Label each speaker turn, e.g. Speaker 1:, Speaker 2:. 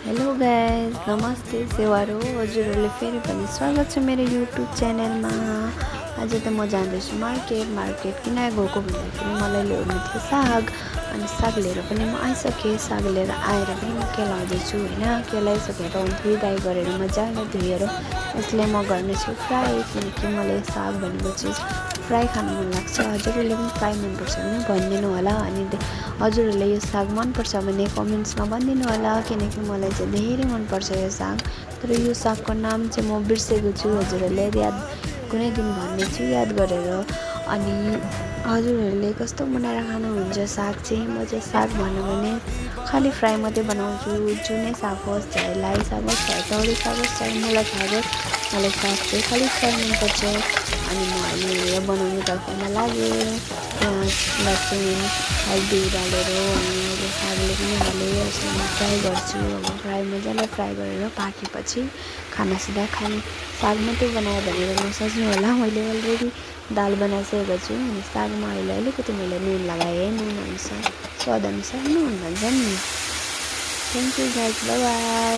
Speaker 1: Hello guys, नमस्ते सेवारो हजुरहरूले फेरि पनि स्वागत छ मेरो युट्युब च्यानलमा। आज त म जाँदैछु मार्केट किन गएको भन्दाखेरि मलाई ल्याउनु थियो साग। अनि साग लिएर पनि म आइसकेँ। साग लिएर आएर पनि म केलाउँदैछु होइन। केलाइसकेर धुइधाइ गरेर मजाले धोएर यसले म गर्नेछु फ्राई, किनकि मलाई साग भनेको चिज फ्राई खानु मन लाग्छ। हजुरहरूले पनि फ्राई मनपर्छ भने भनिदिनु होला। अनि हजुरहरूले यो साग मनपर्छ भने कमेन्ट्समा भनिदिनु होला, किनकि मलाई चाहिँ धेरै मनपर्छ यो साग। तर यो सागको नाम चाहिँ म बिर्सेको छु। हजुरहरूले याद कुनै दिन भन्नेछु याद गरेर। अनि हजुरहरूले कस्तो बनाएर खानुहुन्छ साग चाहिँ? म चाहिँ साग भन्यो भने खालि फ्राई मात्रै बनाउँछु। जुनै साग होस्, चाहे लाई साग होस्, चाहे तोरी साग होस्, चाहे मुला साग होस्, मलाई साग चाहिँ खालि फ्राई मनपर्छ। अनि म अहिले यो बनाउने तर्फमा लागेँ। प्याज लसुन हल्दी हालेर अनि अहिले सागले पनि हालेँ। यसलाई म फ्राई गर्छु। अब मजाले फ्राई गरेर पाकेपछि खानासित खाने। साग मात्रै बनायो भनेर नसोच्नु होला, मैले अलरेडी दाल बनाइसकेको छु। अनि सागमा अहिले अलिकति मैले नुन लगाएँ। नुन अनुसार स्वाद अनुसार नुन भन्छ नि। Thank you guys, by by.